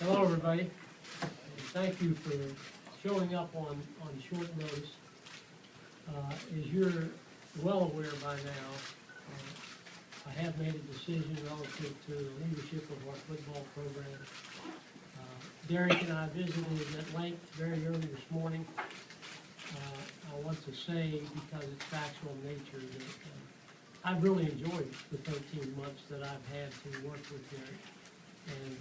Hello, everybody. And thank you for showing up on short notice. As you're well aware by now, I have made a decision relative to the leadership of our football program. Derek and I visited at length very early this morning. I want to say, because it's factual in nature, that I've really enjoyed the 13 months that I've had to work with Derek. And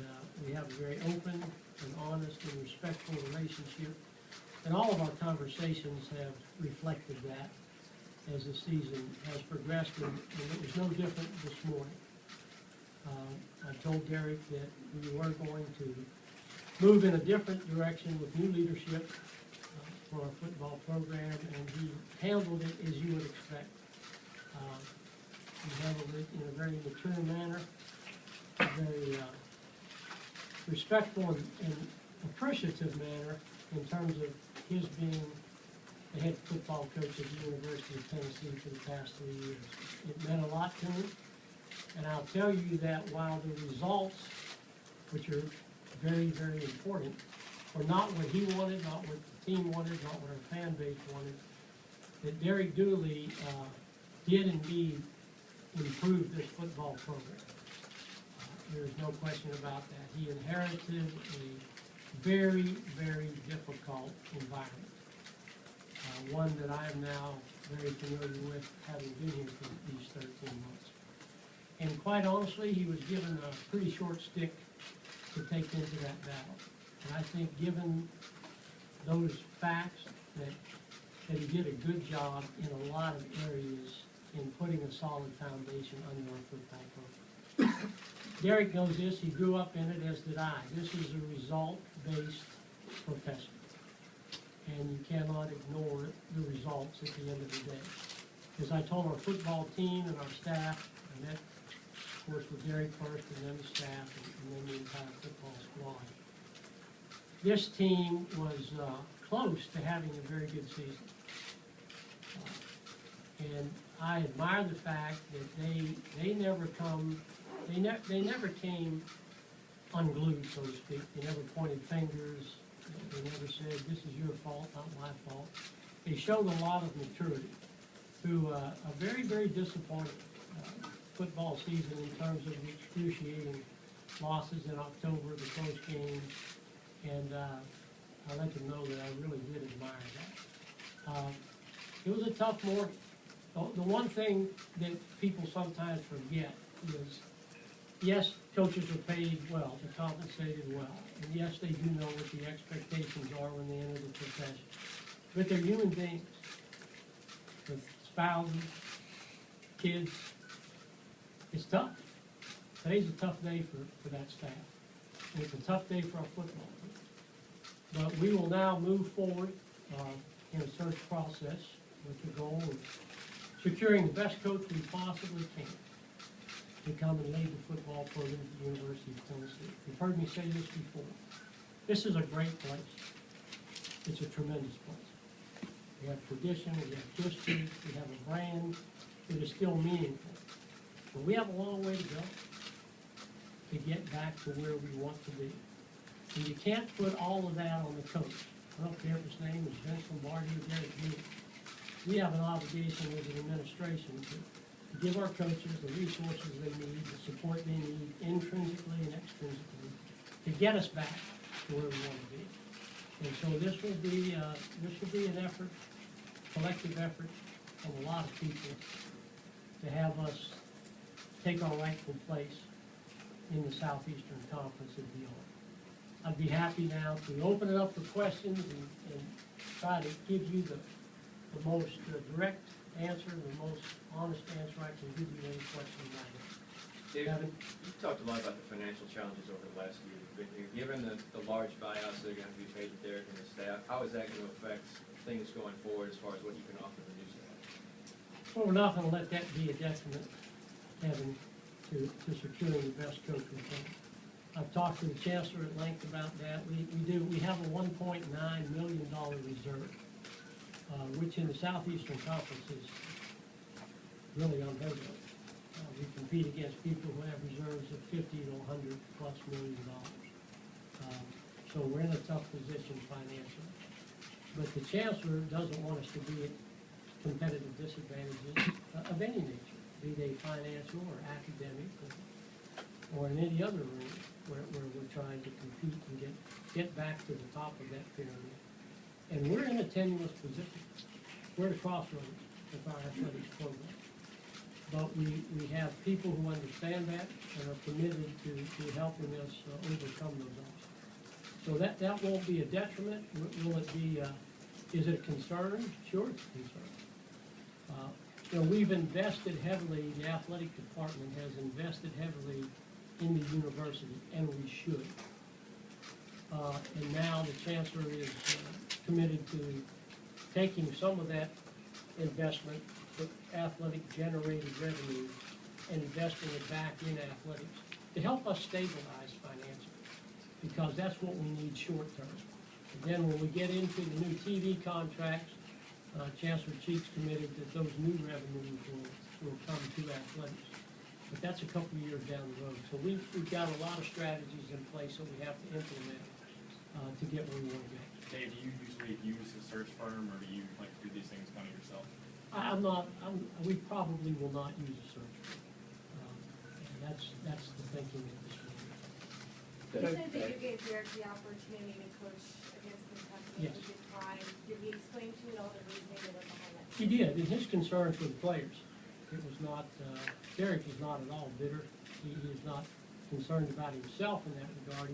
we have a very open and honest and respectful relationship. And all of our conversations have reflected that as the season has progressed, and it was no different this morning. I told Derek that we were going to move in a different direction with new leadership for our football program, and he handled it as you would expect. He handled it in a very mature manner, very respectful and appreciative manner in terms of his being the head football coach at the University of Tennessee for the past 3 years. It meant a lot to him, and I'll tell you that while the results, which are very, very important, were not what he wanted, not what the team wanted, not what our fan base wanted, that Derek Dooley did indeed improve this football program. There's no question about that. He inherited a very, very difficult environment, one that I am now very familiar with, having been here for these 13 months. And quite honestly, he was given a pretty short stick to take into that battle. And I think, given those facts, that he did a good job in a lot of areas in putting a solid foundation under our football program. Derek knows this. He grew up in it, as did I. This is a result-based profession, and you cannot ignore the results at the end of the day. As I told our football team and our staff, I met, of course, with Derek first, and then the staff, and then the entire football squad. This team was close to having a very good season. And I admire the fact that they never came unglued, so to speak. They never pointed fingers. They never said, "This is your fault, not my fault." They showed a lot of maturity through a very, very disappointing football season in terms of the excruciating losses in October, the close games, and I let them know that I really did admire that. It was a tough morning. The one thing that people sometimes forget is, yes, coaches are paid well, they're compensated well, and yes, they do know what the expectations are when they enter the profession. But they're human beings with spouses, kids. It's tough. Today's a tough day for that staff, and it's a tough day for our football team. But we will now move forward in a search process with the goal of securing the best coach we possibly can to come and lead the football program at the University of Tennessee. You've heard me say this before. This is a great place. It's a tremendous place. We have tradition, we have history, we have a brand that is still meaningful. But we have a long way to go to get back to where we want to be. And you can't put all of that on the coach. I don't care if his name is Vince Lombardi or Derek Dooley. We have an obligation as an administration to give our coaches the resources they need, the support they need, intrinsically and extrinsically, to get us back to where we want to be. And so this will be an effort, collective effort of a lot of people to have us take our rightful place in the Southeastern Conference and beyond. I'd be happy now to open it up for questions and try to give you the most direct answer, the most honest answer I can give you any question you might have. David, you've talked a lot about the financial challenges over the last year you've been here. Given the large buyouts that are going to be paid to Derek and his staff, how is that going to affect things going forward as far as what you can offer the new staff? Well, we're not going to let that be a detriment, Kevin, to securing the best coach we can. I've talked to the chancellor at length about that. We have a $1.9 million reserve, which in the Southeastern Conference is really unheard of. We compete against people who have reserves of $50 to $100+ million. So we're in a tough position financially. But the chancellor doesn't want us to be at competitive disadvantages of any nature, be they financial or academic or in any other room where we're trying to compete and get back to the top of that pyramid. And we're in a tenuous position. We're at a crossroads with our athletics program. But we have people who understand that and are committed to helping us overcome those obstacles. So that won't be a detriment. Will it be, is it a concern? Sure, it's a concern. We've invested heavily, the athletic department has invested heavily in the university, and we should. And now the chancellor is committed to taking some of that investment, the athletic generated revenue, and investing it back in athletics to help us stabilize financially, because that's what we need short term. And then when we get into the new TV contracts, Chancellor Cheek's committed that those new revenues will come to athletics. But that's a couple of years down the road. So we've got a lot of strategies in place that we have to implement to get where we want to go. Dave, do you usually use a search firm, or do you like to do these things kind of yourself? We probably will not use a search firm. And that's the thinking at this moment. You said that you gave Derek the opportunity to coach against Kentucky. Yes. He declined. Did he explain to you all the reasoning that was behind that? He did, and his concerns were the players. It was not, Derek is not at all bitter. He is not concerned about himself in that regard.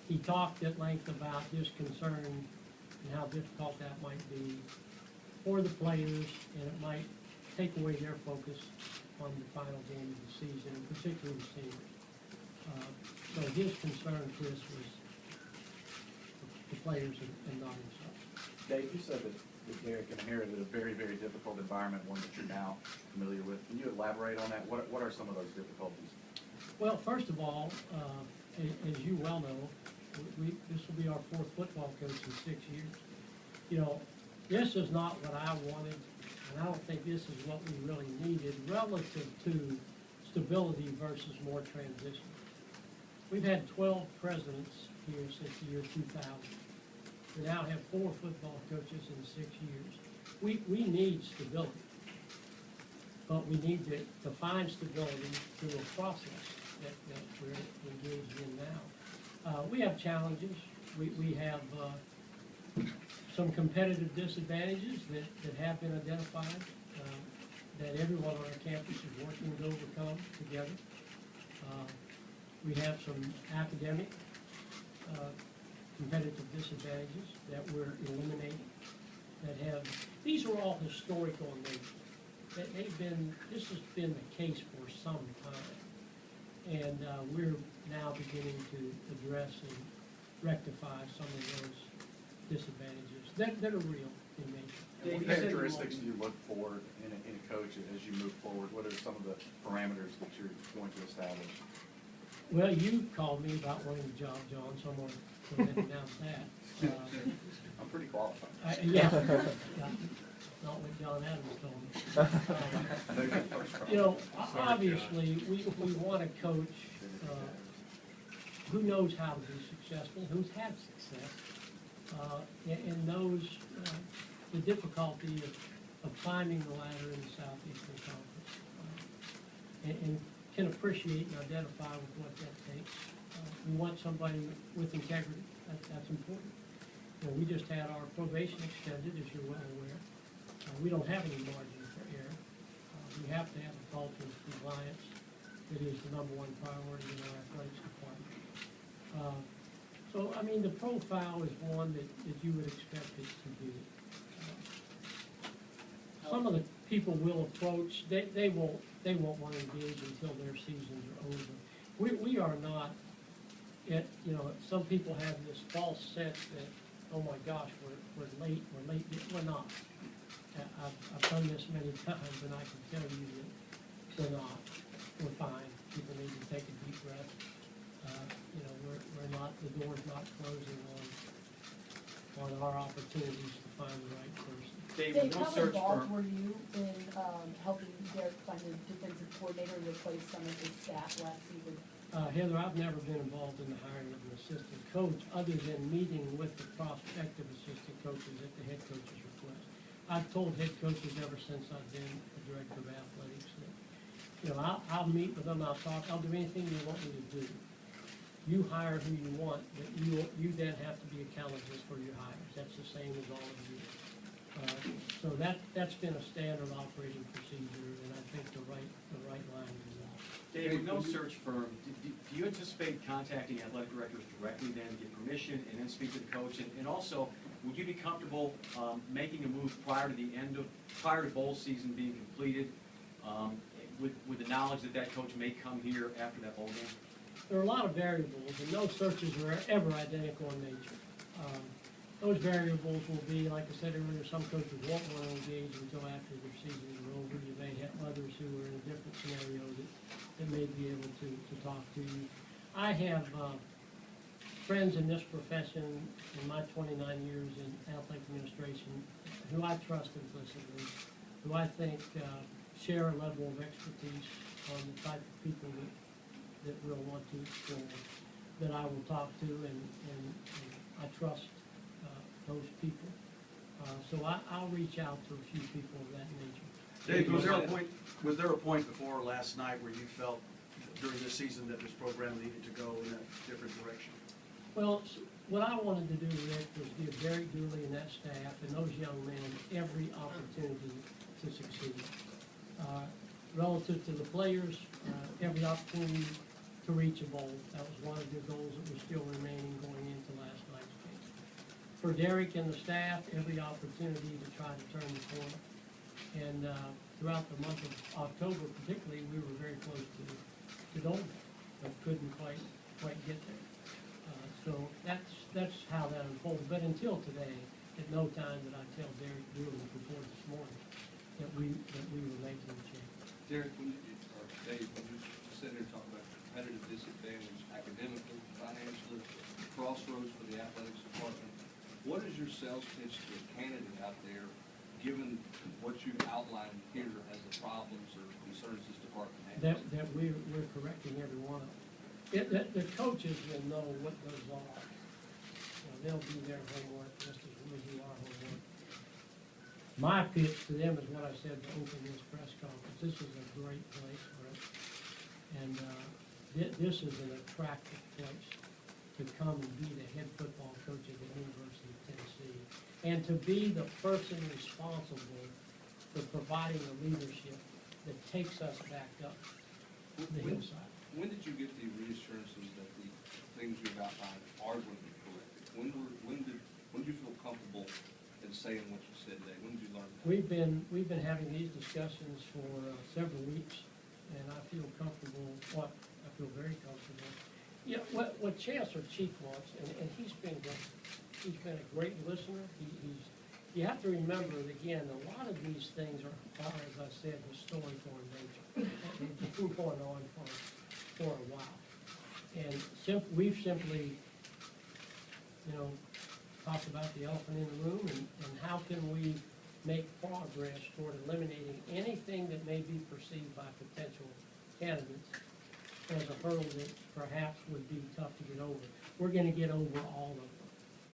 He talked at length about his concern and how difficult that might be for the players, and it might take away their focus on the final game of the season, and particularly the seniors. So his concern, Chris, was the players and not himself. Dave, you said that Derek inherited a very, very difficult environment, one that you're now familiar with. Can you elaborate on that? What are some of those difficulties? Well, first of all, as you well know, this will be our fourth football coach in 6 years. This is not what I wanted, and I don't think this is what we really needed relative to stability versus more transition. We've had 12 presidents here since the year 2000. We now have 4 football coaches in 6 years. We need stability, but we need to find stability through a process that we're engaged in now. We have challenges. We have some competitive disadvantages that have been identified that everyone on our campus is working to overcome together. We have some academic competitive disadvantages that we're eliminating. These are all historical in nature. This has been the case for some time. And we're now beginning to address and rectify some of those disadvantages that are real in nature. What characteristics do you look for in a coach as you move forward? What are some of the parameters that you're going to establish? Well, you called me about wanting the job, John, so I'm going to go ahead and announce that. I'm pretty qualified. Yeah. Not what John Adams told me. Obviously, we want a coach who knows how to be successful, who's had success, and knows the difficulty of climbing the ladder in the Southeastern Conference, and can appreciate and identify with what that takes. We want somebody with integrity. That's important. We just had our probation extended, as you're well aware. We don't have any margin for error. We have to have a culture of compliance that is the #1 priority in our athletics department. The profile is one that you would expect it to be. Some of the people will approach, they won't want to engage until their seasons are over. We are not, some people have this false sense that, oh my gosh, we're late. We're not. I've done this many times, and I can tell you that we're not. We're fine. People need to take a deep breath. We're not, the door's not closing on our opportunities to find the right person. Dave, how involved were you in helping Derek find a defensive coordinator to replace some of his staff last season? Heather, I've never been involved in the hiring of an assistant coach, other than meeting with the prospective assistant coaches at the head coach's request. I've told head coaches ever since I've been the director of athletics that, you know, I'll meet with them, I'll talk, I'll do anything you want me to do. You hire who you want, but you then have to be accountable for your hires. That's the same as all of you. So that's been a standard operating procedure, and I think the right line to walk. Dave, with no search firm, do you anticipate contacting athletic directors directly then to get permission and then speak to the coach? And also, would you be comfortable making a move prior to bowl season being completed, with the knowledge that that coach may come here after that bowl game? There are a lot of variables, and no searches are ever identical in nature. Those variables will be, like I said earlier, some coaches won't want to engage until after their season is over. You may have others who are in a different scenario that may be able to talk to you. I have friends in this profession in my 29 years in athletic administration who I trust implicitly, who I think share a level of expertise on the type of people that we'll want to explore, that I will talk to, and I trust those people. So I'll reach out to a few people of that nature. Dave, was there a point before last night where you felt during this season that this program needed to go in a different direction? Well, what I wanted to do, Rick, was give Derek Dooley and that staff and those young men every opportunity to succeed. Relative to the players, every opportunity to reach a bowl. That was one of the goals that was still remaining going into last night's game. For Derek and the staff, every opportunity to try to turn the corner. And throughout the month of October particularly, we were very close to Dooley, but couldn't quite get there. So that's how that unfolded. But until today, at no time did I tell Derek Dooley before this morning that we were making a change. Derek, or Dave, when you sit here and talk about competitive disadvantage academically, financially, crossroads for the athletics department, what is your sales pitch to a candidate out there, given what you've outlined here as the problems or concerns this department has? That we're correcting every one of them. The coaches will know what those are. They'll do their homework just as we do our homework. My pitch to them is what I said to open this press conference. This is a great place for us. And this is an attractive place to come and be the head football coach at the University of Tennessee. And to be the person responsible for providing the leadership that takes us back up the hillside. When did you get the reassurances that the things you've outlined are going to be corrected? When did you feel comfortable in saying what you said today? When did you learn that? We've been having these discussions for several weeks, and I feel comfortable. I feel very comfortable. Yeah, what Chancellor Cheek wants, and he's been great. He's been a great listener. You have to remember that, again, a lot of these things are, as I said, historical in nature. They've been going on for a while, and we've simply, talked about the elephant in the room, and how can we make progress toward eliminating anything that may be perceived by potential candidates as a hurdle that perhaps would be tough to get over. We're going to get over all of